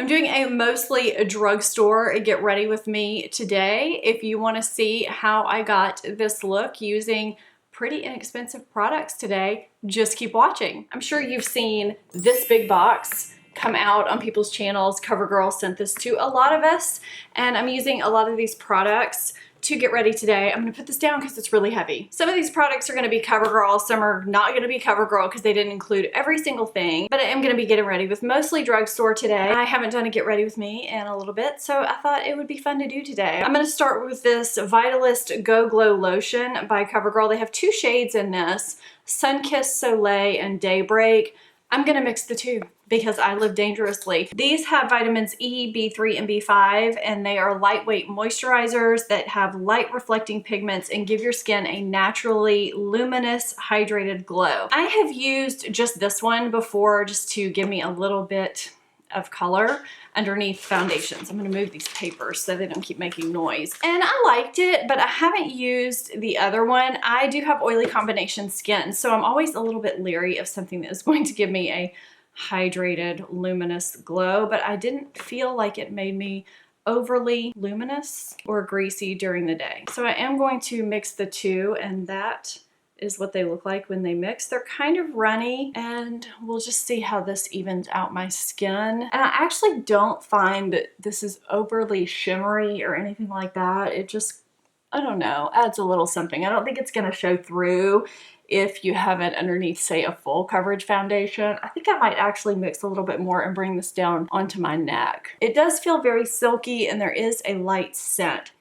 I'm doing a mostly a drugstore get ready with me today. If you want to see how I got this look using pretty inexpensive products today, just keep watching. I'm sure you've seen this big box come out on people's channels. Covergirl sent this to a lot of us, and I'm using a lot of these products to get ready today. I'm gonna put this down because it's really heavy. Some of these products are gonna be Covergirl, some are not gonna be Covergirl because they didn't include every single thing, but I am gonna be getting ready with mostly drugstore today. I haven't done a get ready with me in a little bit, so I thought it would be fun to do today. I'm gonna start with this Vitalist Go Glow Lotion by Covergirl. They have two shades in this, Sunkissed Soleil and Daybreak. I'm gonna mix the two because I live dangerously. These have vitamins E, B3, and B5, and they are lightweight moisturizers that have light reflecting pigments and give your skin a naturally luminous, hydrated glow. I have used just this one before just to give me a little bit of color underneath foundations. I'm gonna move these papers so they don't keep making noise. And I liked it, but I haven't used the other one. I do have oily combination skin, so I'm always a little bit leery of something that is going to give me a hydrated, luminous glow, but I didn't feel like it made me overly luminous or greasy during the day. So I am going to mix the two, and that is what they look like when they mix. They're kind of runny, and we'll just see how this evens out my skin. And I actually don't find that this is overly shimmery or anything like that. It just, I don't know, adds a little something. I don't think it's gonna show through if you have it underneath, say, a full coverage foundation. I think I might actually mix a little bit more and bring this down onto my neck. It does feel very silky, and there is a light scent.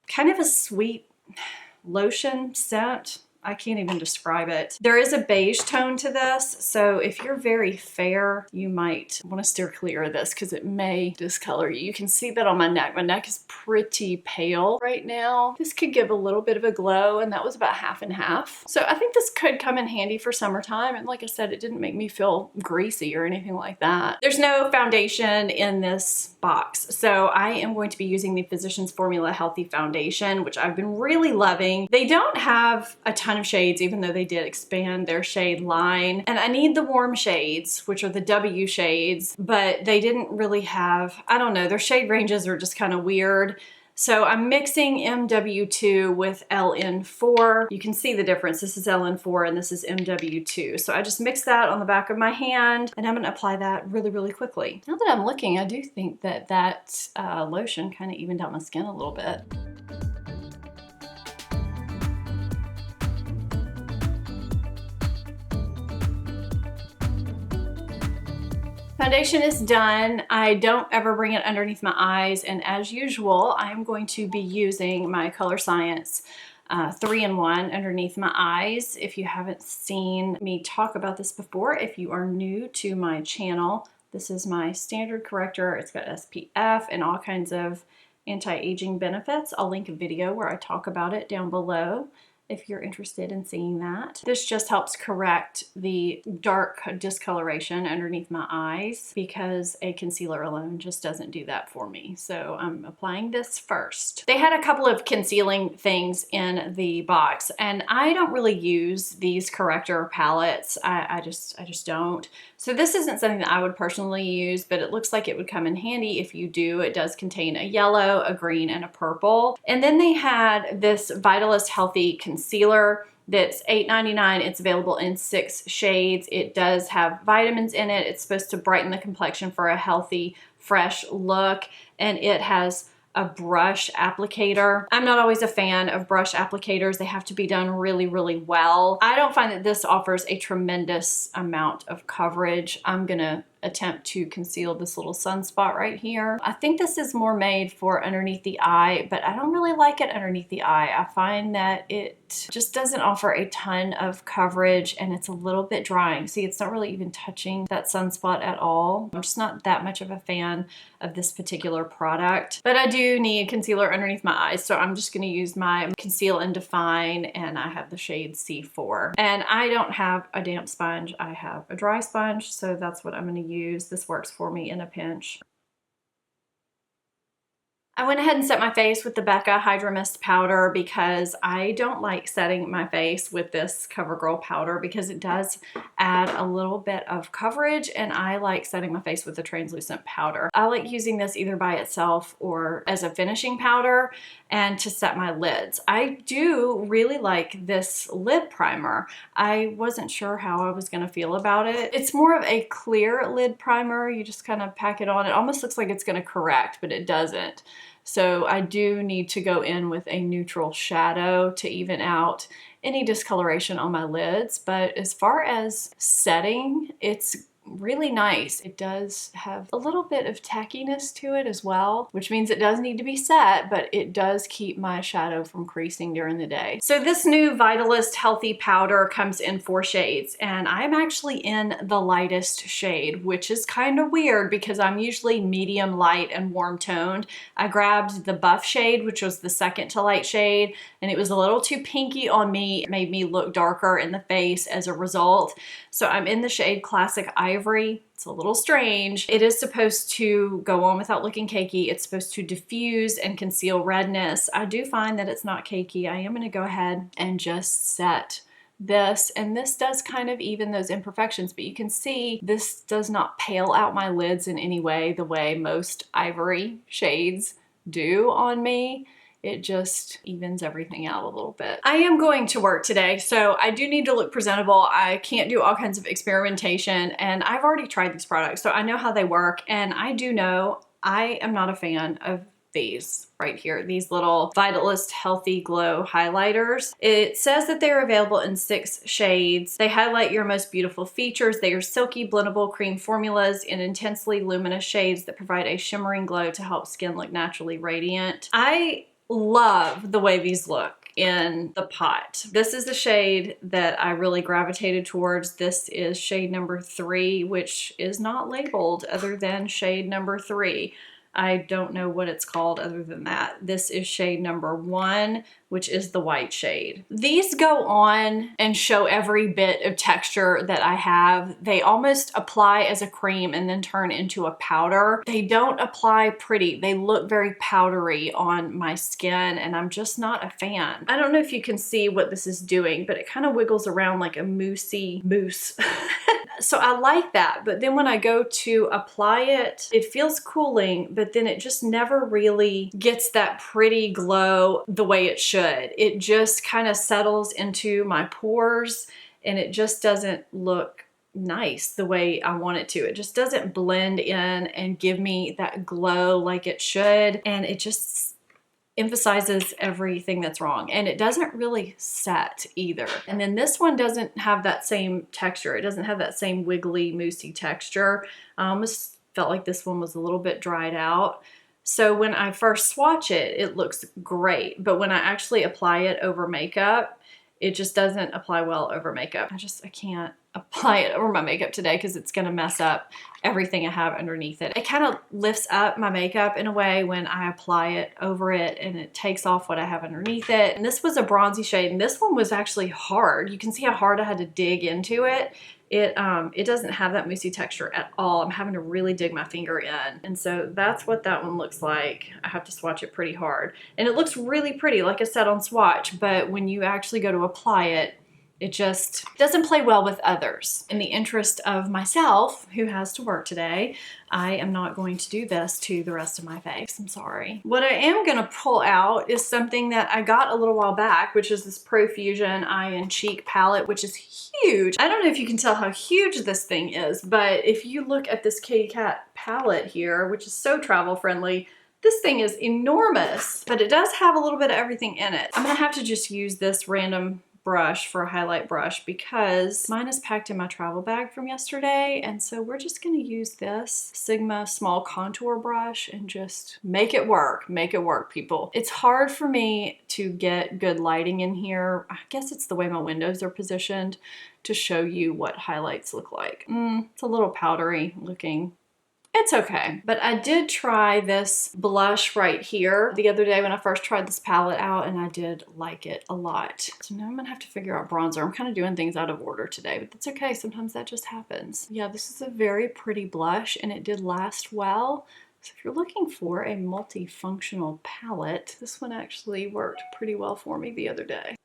Kind of a sweet lotion scent. I can't even describe it. There is a beige tone to this, so if you're very fair, you might want to steer clear of this because it may discolor you. You can see that on my neck. My neck is pretty pale right now. This could give a little bit of a glow, and that was about half and half. So I think this could come in handy for summertime, and like I said, it didn't make me feel greasy or anything like that. There's no foundation in this box, so I am going to be using the Physicians Formula Healthy Foundation, which I've been really loving. They don't have a ton of shades, even though they did expand their shade line. And I need the warm shades, which are the W shades, but they didn't really have, I don't know, their shade ranges are just kind of weird. So I'm mixing MW2 with LN4. You can see the difference. This is LN4 and this is MW2. So I just mix that on the back of my hand, and I'm gonna apply that really, really quickly. Now that I'm looking, I do think that that lotion kind of evened out my skin a little bit. Foundation is done. I don't ever bring it underneath my eyes, and as usual, I'm going to be using my Color Science 3-in-1 underneath my eyes. If you haven't seen me talk about this before, if you are new to my channel, this is my standard corrector. It's got SPF and all kinds of anti-aging benefits. I'll link a video where I talk about it down below if you're interested in seeing that. This just helps correct the dark discoloration underneath my eyes because a concealer alone just doesn't do that for me. So I'm applying this first. They had a couple of concealing things in the box, and I don't really use these corrector palettes. I just don't. So this isn't something that I would personally use, but it looks like it would come in handy if you do. It does contain a yellow, a green, and a purple. And then they had this Vitalist Healthy Concealer that's $8.99. It's available in 6 shades. It does have vitamins in it. It's supposed to brighten the complexion for a healthy, fresh look. And it has a brush applicator. I'm not always a fan of brush applicators. They have to be done really, really well. I don't find that this offers a tremendous amount of coverage. I'm gonna attempt to conceal this little sunspot right here. I think this is more made for underneath the eye, but I don't really like it underneath the eye. I find that it just doesn't offer a ton of coverage, and it's a little bit drying. See, it's not really even touching that sunspot at all. I'm just not that much of a fan of this particular product, but I do need concealer underneath my eyes, so I'm just gonna use my Conceal and Define, and I have the shade C4. And I don't have a damp sponge, I have a dry sponge, so that's what I'm gonna use. This works for me in a pinch. I went ahead and set my face with the Becca Hydro Mist powder because I don't like setting my face with this CoverGirl powder because it does add a little bit of coverage, and I like setting my face with a translucent powder. I like using this either by itself or as a finishing powder and to set my lids. I do really like this lid primer. I wasn't sure how I was going to feel about it. It's more of a clear lid primer. You just kind of pack it on. It almost looks like it's going to correct, but it doesn't. So I do need to go in with a neutral shadow to even out any discoloration on my lids. But as far as setting, it's really nice. It does have a little bit of tackiness to it as well, which means it does need to be set, but it does keep my shadow from creasing during the day. So this new Vitalist Healthy Powder comes in 4 shades, and I'm actually in the lightest shade, which is kind of weird because I'm usually medium light and warm toned. I grabbed the buff shade, which was the second to light shade, and it was a little too pinky on me. It made me look darker in the face as a result. So I'm in the shade Classic Ivory. It's a little strange. It is supposed to go on without looking cakey. It's supposed to diffuse and conceal redness. I do find that it's not cakey. I am going to go ahead and just set this, and this does kind of even those imperfections, but you can see this does not pale out my lids in any way the way most ivory shades do on me. It just evens everything out a little bit. I am going to work today, so I do need to look presentable. I can't do all kinds of experimentation, and I've already tried these products, so I know how they work, and I do know I am not a fan of these right here, these little Vitalist Healthy Glow highlighters. It says that they're available in 6 shades. They highlight your most beautiful features. They are silky, blendable cream formulas in intensely luminous shades that provide a shimmering glow to help skin look naturally radiant. I love the way these look in the pot. This is the shade that I really gravitated towards. This is shade number 3, which is not labeled other than shade number 3. I don't know what it's called other than that. This is shade number 1, which is the white shade. These go on and show every bit of texture that I have. They almost apply as a cream and then turn into a powder. They don't apply pretty. They look very powdery on my skin, and I'm just not a fan. I don't know if you can see what this is doing, but it kind of wiggles around like a mousse. So I like that, but then when I go to apply it, it feels cooling, but then it just never really gets that pretty glow the way it should. It just kind of settles into my pores, and it just doesn't look nice the way I want it to. It just doesn't blend in and give me that glow like it should, and it just emphasizes everything that's wrong, and it doesn't really set either. And then this one doesn't have that same texture. It doesn't have that same wiggly, moussey texture. I almost felt like this one was a little bit dried out. So when I first swatch it, it looks great, but when I actually apply it over makeup, it just doesn't apply well over makeup. I can't apply it over my makeup today because it's gonna mess up everything I have underneath it. It kind of lifts up my makeup in a way when I apply it over it, and it takes off what I have underneath it. And this was a bronzy shade, and this one was actually hard. You can see how hard I had to dig into it. It doesn't have that moussey texture at all. I'm having to really dig my finger in. And so that's what that one looks like. I have to swatch it pretty hard. And it looks really pretty, like I said, on swatch, but when you actually go to apply it, it just doesn't play well with others. In the interest of myself, who has to work today, I am not going to do this to the rest of my face. I'm sorry. What I am gonna pull out is something that I got a little while back, which is this Profusion Eye and Cheek palette, which is huge. I don't know if you can tell how huge this thing is, but if you look at this kitty cat palette here, which is so travel friendly, this thing is enormous, but it does have a little bit of everything in it. I'm gonna have to just use this random brush for a highlight brush because mine is packed in my travel bag from yesterday, and so we're just going to use this Sigma small contour brush and just make it work, people. It's hard for me to get good lighting in here. I guess it's the way my windows are positioned to show you what highlights look like. It's a little powdery looking. It's okay, but I did try this blush right here the other day when I first tried this palette out, and I did like it a lot. So now I'm gonna have to figure out bronzer. I'm kind of doing things out of order today, but that's okay. Sometimes that just happens. Yeah, this is a very pretty blush, and it did last well. So if you're looking for a multifunctional palette, this one actually worked pretty well for me the other day.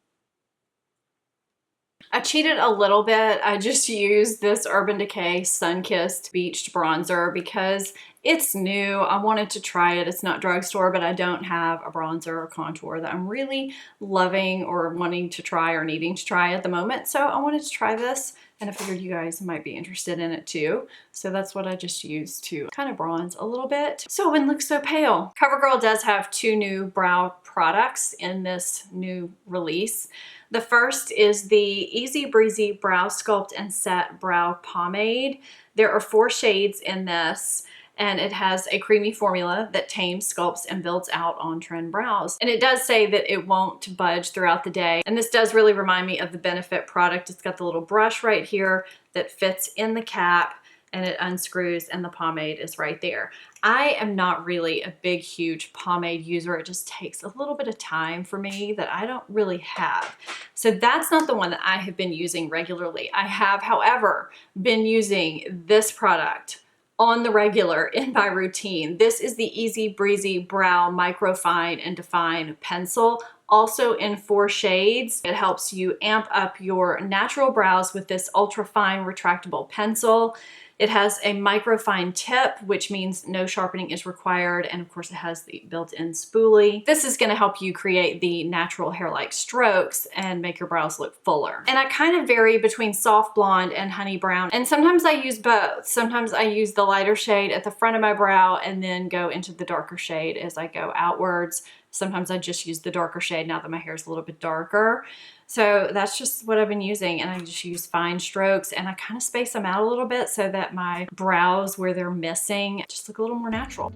I cheated a little bit. I just used this Urban Decay Sunkissed Beached Bronzer because it's new. I wanted to try it. It's not drugstore, but I don't have a bronzer or contour that I'm really loving or wanting to try or needing to try at the moment. So I wanted to try this, and I figured you guys might be interested in it too. So that's what I just used to kind of bronze a little bit so I wouldn't look so pale. CoverGirl does have 2 new brow products in this new release. The first is the Easy Breezy Brow Sculpt and Set Brow Pomade. There are 4 shades in this, and it has a creamy formula that tames, sculpts, and builds out on-trend brows. And it does say that it won't budge throughout the day. And this does really remind me of the Benefit product. It's got the little brush right here that fits in the cap, and it unscrews, and the pomade is right there. I am not really a big, huge pomade user. It just takes a little bit of time for me that I don't really have. So that's not the one that I have been using regularly. I have, however, been using this product on the regular in my routine. This is the Easy Breezy Brow Microfine and Define Pencil, also in 4 shades. It helps you amp up your natural brows with this ultra fine retractable pencil. It has a microfine tip, which means no sharpening is required. And of course it has the built-in spoolie. This is gonna help you create the natural hair-like strokes and make your brows look fuller. And I kind of vary between soft blonde and honey brown. And sometimes I use both. Sometimes I use the lighter shade at the front of my brow and then go into the darker shade as I go outwards. Sometimes I just use the darker shade now that my hair is a little bit darker. So that's just what I've been using, and I just use fine strokes, and I kind of space them out a little bit so that my brows where they're missing just look a little more natural.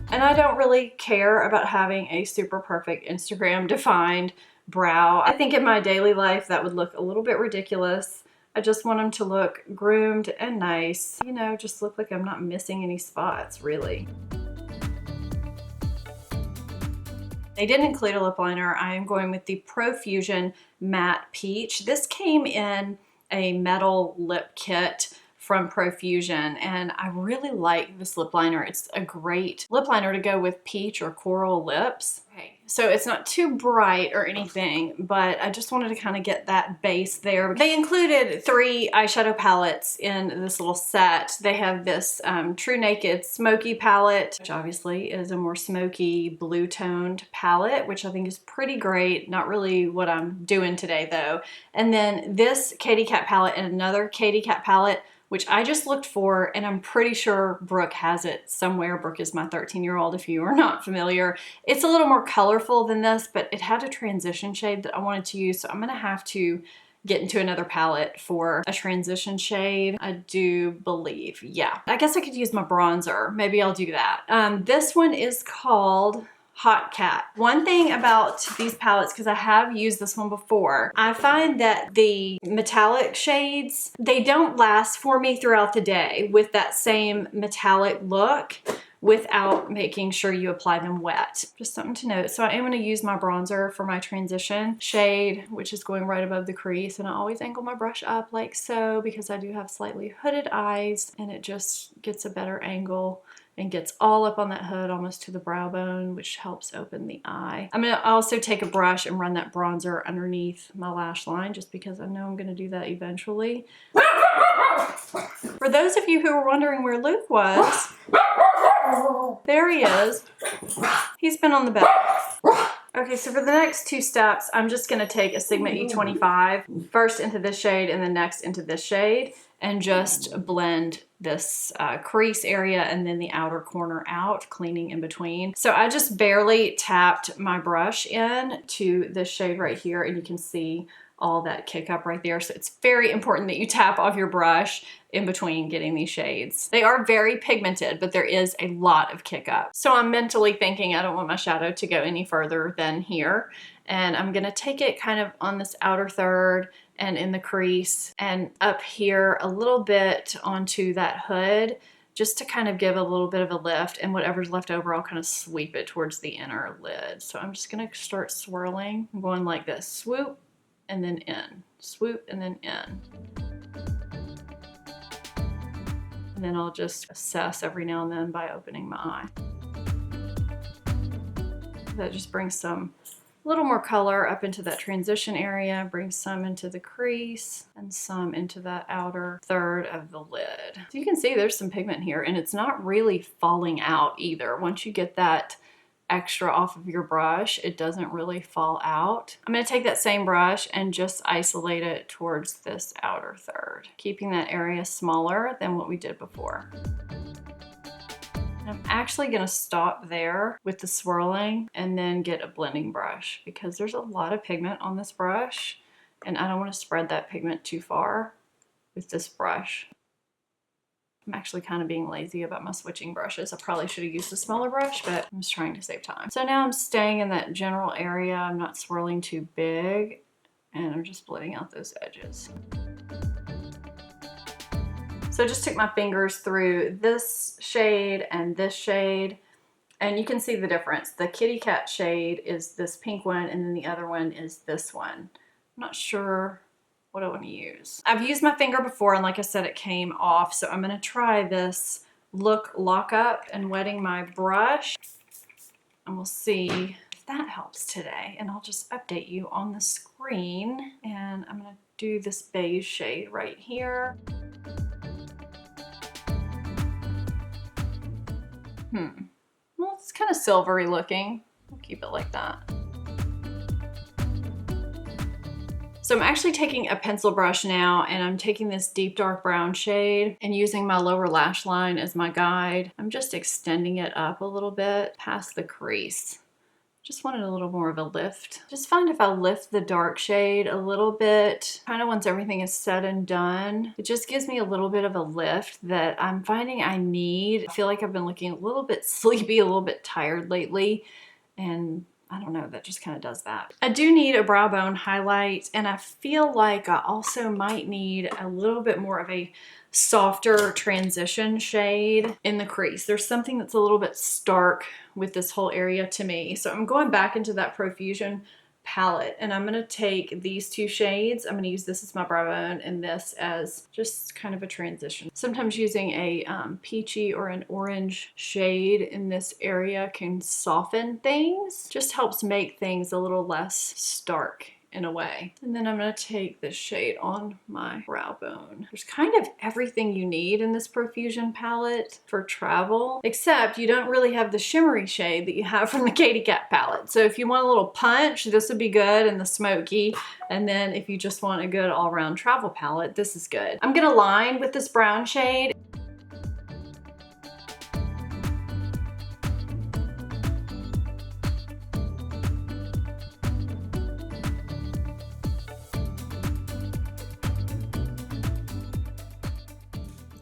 And I don't really care about having a super perfect Instagram defined brow. I think in my daily life that would look a little bit ridiculous. I just want them to look groomed and nice, you know, just look like I'm not missing any spots really. They didn't include a lip liner. I am going with the Profusion Matte Peach. This came in a metal lip kit from Profusion, and I really like this lip liner. It's a great lip liner to go with peach or coral lips. Okay, so it's not too bright or anything, but I just wanted to kind of get that base there. They included 3 eyeshadow palettes in this little set. They have this True Naked Smoky palette, which obviously is a more smoky blue toned palette, which I think is pretty great. Not really what I'm doing today though. And then this Katy Kat palette and another Katy Kat palette, which I just looked for, and I'm pretty sure Brooke has it somewhere. Brooke is my 13-year-old if you are not familiar. It's a little more colorful than this, but it had a transition shade that I wanted to use, so I'm gonna have to get into another palette for a transition shade, I do believe. Yeah, I guess I could use my bronzer. Maybe I'll do that. This one is called Hot Cat. One thing about these palettes, because I have used this one before, I find that the metallic shades, they don't last for me throughout the day with that same metallic look without making sure you apply them wet. Just something to note. So I am going to use my bronzer for my transition shade, which is going right above the crease, and I always angle my brush up like so because I do have slightly hooded eyes, and it just gets a better angle and gets all up on that hood almost to the brow bone, which helps open the eye. I'm gonna also take a brush and run that bronzer underneath my lash line just because I know I'm gonna do that eventually. For those of you who were wondering where Luke was, there he is. He's been on the bed. Okay, so for the next 2 steps, I'm just gonna take a Sigma E25, first into this shade and then next into this shade, and just blend this crease area and then the outer corner out, cleaning in between. So I just barely tapped my brush in to this shade right here, and you can see all that kick up right there. So it's very important that you tap off your brush in between getting these shades. They are very pigmented, but there is a lot of kick up. So I'm mentally thinking I don't want my shadow to go any further than here. And I'm gonna take it kind of on this outer third and in the crease and up here a little bit onto that hood, just to kind of give a little bit of a lift, and whatever's left over, I'll kind of sweep it towards the inner lid. So I'm just gonna start swirling. I'm going like this, swoop and then in, swoop and then in. And then I'll just assess every now and then by opening my eye. That just brings some little more color up into that transition area, brings some into the crease and some into that outer third of the lid. So you can see there's some pigment here, and it's not really falling out either. Once you get that extra off of your brush, it doesn't really fall out. I'm going to take that same brush and just isolate it towards this outer third, keeping that area smaller than what we did before. I'm actually going to stop there with the swirling and then get a blending brush because there's a lot of pigment on this brush and I don't want to spread that pigment too far with this brush. I'm actually kind of being lazy about my switching brushes. I probably should have used a smaller brush, but I'm just trying to save time. So now I'm staying in that general area. I'm not swirling too big and I'm just blending out those edges. So I just took my fingers through this shade and this shade, and you can see the difference. The kitty cat shade is this pink one, and then the other one is this one. I'm not sure what I want to use. I've used my finger before, and like I said, it came off, so I'm going to try this look lockup and wetting my brush, and we'll see if that helps today. And I'll just update you on the screen, and I'm going to do this beige shade right here. Well, it's kind of silvery looking. We'll keep it like that. So I'm actually taking a pencil brush now, and I'm taking this deep dark brown shade and using my lower lash line as my guide. I'm just extending it up a little bit past the crease. Just wanted a little more of a lift. Just find if I lift the dark shade a little bit, kind of once everything is said and done, it just gives me a little bit of a lift that I'm finding I need. I feel like I've been looking a little bit sleepy, a little bit tired lately, and I don't know, that just kind of does that. I do need a brow bone highlight, and I feel like I also might need a little bit more of a softer transition shade in the crease. There's something that's a little bit stark with this whole area to me. So I'm going back into that Profusion palette, and I'm gonna take these two shades. I'm gonna use this as my brow bone and this as just kind of a transition. Sometimes using a peachy or an orange shade in this area can soften things, just helps make things a little less stark in a way. And then I'm going to take this shade on my brow bone. There's kind of everything you need in this Profusion palette for travel, except you don't really have the shimmery shade that you have from the Katy Cat palette. So if you want a little punch, this would be good, and the smoky. And then if you just want a good all-around travel palette, this is good. I'm going to line with this brown shade.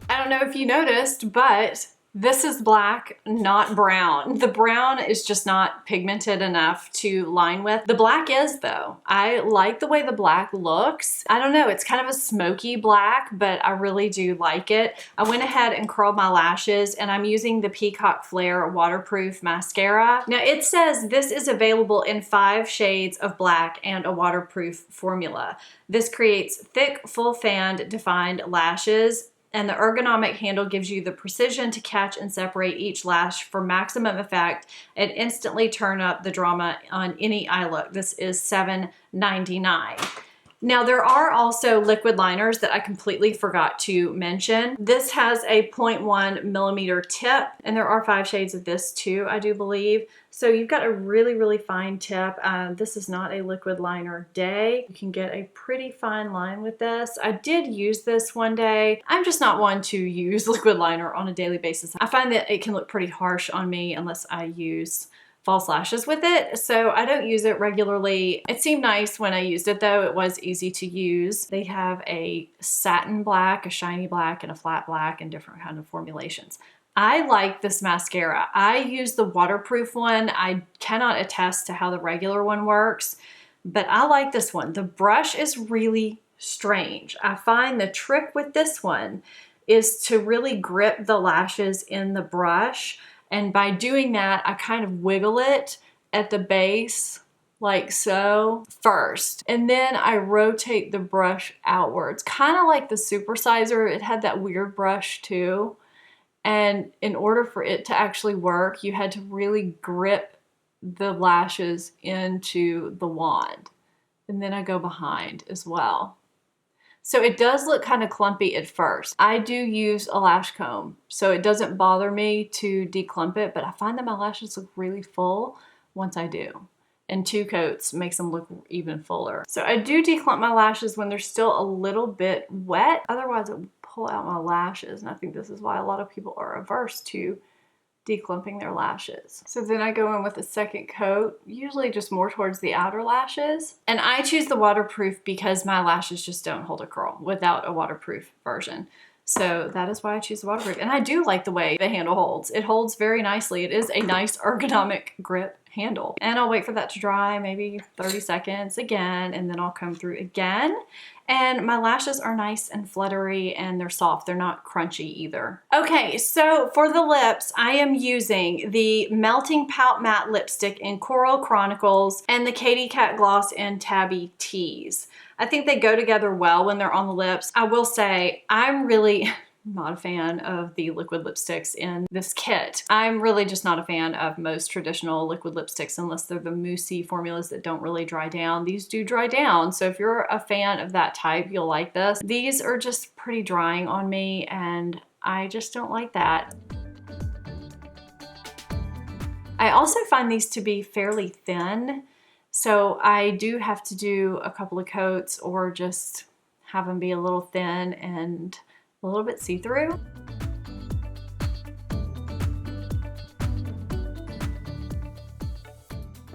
I don't know if you noticed, but this is black, not brown. The brown is just not pigmented enough to line with. The black is though. I like the way the black looks. I don't know, it's kind of a smoky black, but I really do like it. I went ahead and curled my lashes, and I'm using the Peacock Flare waterproof mascara. Now it says this is available in 5 shades of black and a waterproof formula. This creates thick, full fanned, defined lashes, and the ergonomic handle gives you the precision to catch and separate each lash for maximum effect and instantly turn up the drama on any eye look. This is $7.99. Now there are also liquid liners that I completely forgot to mention. This has a 0.1 millimeter tip, and there are 5 shades of this too, I do believe. So you've got a really, really fine tip. This is not a liquid liner day. You can get a pretty fine line with this. I did use this one day. I'm just not one to use liquid liner on a daily basis. I find that it can look pretty harsh on me unless I use false lashes with it, so I don't use it regularly. It seemed nice when I used it though. It was easy to use. They have a satin black, a shiny black, and a flat black, and different kind of formulations. I like this mascara. I use the waterproof one. I cannot attest to how the regular one works, but I like this one. The brush is really strange. I find the trick with this one is to really grip the lashes in the brush. And by doing that, I kind of wiggle it at the base like so first. And then I rotate the brush outwards, kind of like the Supersizer. It had that weird brush too. And in order for it to actually work, you had to really grip the lashes into the wand. And then I go behind as well. So it does look kind of clumpy at first. I do use a lash comb, so it doesn't bother me to declump it, but I find that my lashes look really full once I do. And 2 coats makes them look even fuller. So I do declump my lashes when they're still a little bit wet. Otherwise it will pull out my lashes, and I think this is why a lot of people are averse to declumping their lashes. So then I go in with a second coat, usually just more towards the outer lashes. And I choose the waterproof because my lashes just don't hold a curl without a waterproof version. So that is why I choose the waterproof. And I do like the way the handle holds. It holds very nicely. It is a nice ergonomic grip handle. And I'll wait for that to dry, maybe 30 seconds again, and then I'll come through again. And my lashes are nice and fluttery and they're soft. They're not crunchy either. Okay, so for the lips, I am using the Melting Pout Matte Lipstick in Coral Chronicles and the Katy Kat Gloss in Tabby Tease. I think they go together well when they're on the lips. I will say I'm really not a fan of the liquid lipsticks in this kit. I'm really just not a fan of most traditional liquid lipsticks unless they're the moussey formulas that don't really dry down. These do dry down, so if you're a fan of that type, you'll like this. These are just pretty drying on me and I just don't like that. I also find these to be fairly thin, so I do have to do a couple of coats or just have them be a little thin and a little bit see-through.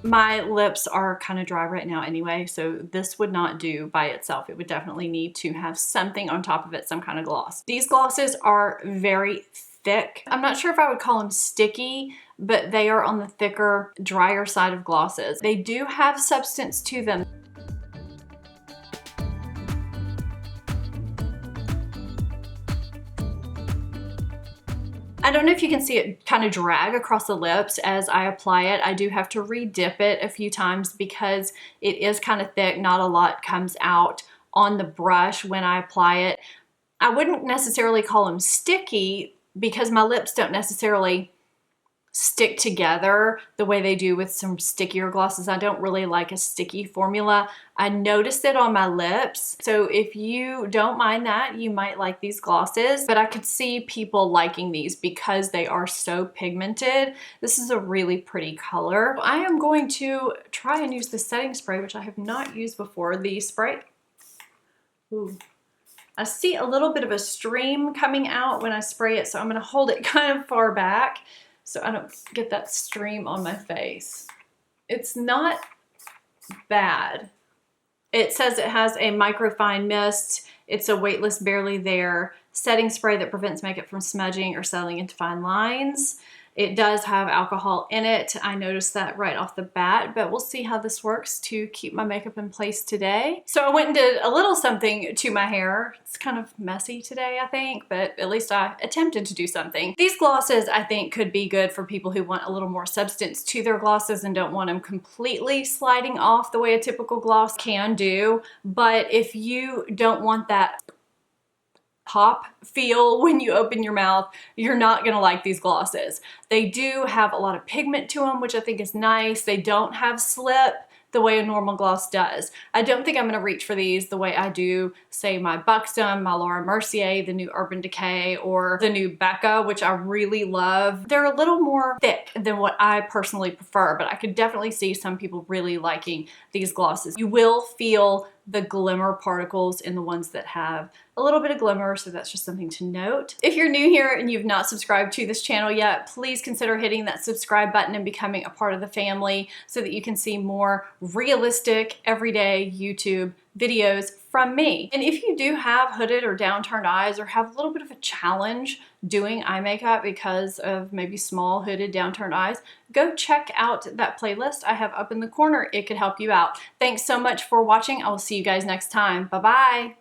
My lips are kind of dry right now anyway, so this would not do by itself. It would definitely need to have something on top of it, some kind of gloss. These glosses are very thick. I'm not sure if I would call them sticky, but they are on the thicker, drier side of glosses. They do have substance to them. I don't know if you can see it kind of drag across the lips as I apply it. I do have to re-dip it a few times because it is kind of thick. Not a lot comes out on the brush when I apply it. I wouldn't necessarily call them sticky because my lips don't necessarily stick together the way they do with some stickier glosses. I don't really like a sticky formula. I noticed it on my lips. So if you don't mind that, you might like these glosses, but I could see people liking these because they are so pigmented. This is a really pretty color. I am going to try and use the setting spray, which I have not used before. The spray, ooh. I see a little bit of a stream coming out when I spray it, so I'm gonna hold it kind of far back so I don't get that stream on my face. It's not bad. It says it has a microfine mist. It's a weightless, barely there setting spray that prevents makeup from smudging or settling into fine lines. It does have alcohol in it. I noticed that right off the bat, but we'll see how this works to keep my makeup in place today. So I went and did a little something to my hair. It's kind of messy today, I think, but at least I attempted to do something. These glosses, I think, could be good for people who want a little more substance to their glosses and don't want them completely sliding off the way a typical gloss can do. But if you don't want that pop feel when you open your mouth, you're not gonna like these glosses. They do have a lot of pigment to them, which I think is nice. They don't have slip the way a normal gloss does. I don't think I'm gonna reach for these the way I do, say, my Buxom, my Laura Mercier, the new Urban Decay, or the new Becca, which I really love. They're a little more thick than what I personally prefer, but I could definitely see some people really liking these glosses. You will feel the glimmer particles in the ones that have a little bit of glimmer, so that's just something to note. If you're new here and you've not subscribed to this channel yet, please consider hitting that subscribe button and becoming a part of the family so that you can see more realistic, everyday YouTube videos from me. And if you do have hooded or downturned eyes or have a little bit of a challenge doing eye makeup because of maybe small hooded downturned eyes, go check out that playlist I have up in the corner. It could help you out. Thanks so much for watching. I will see you guys next time. Bye-bye.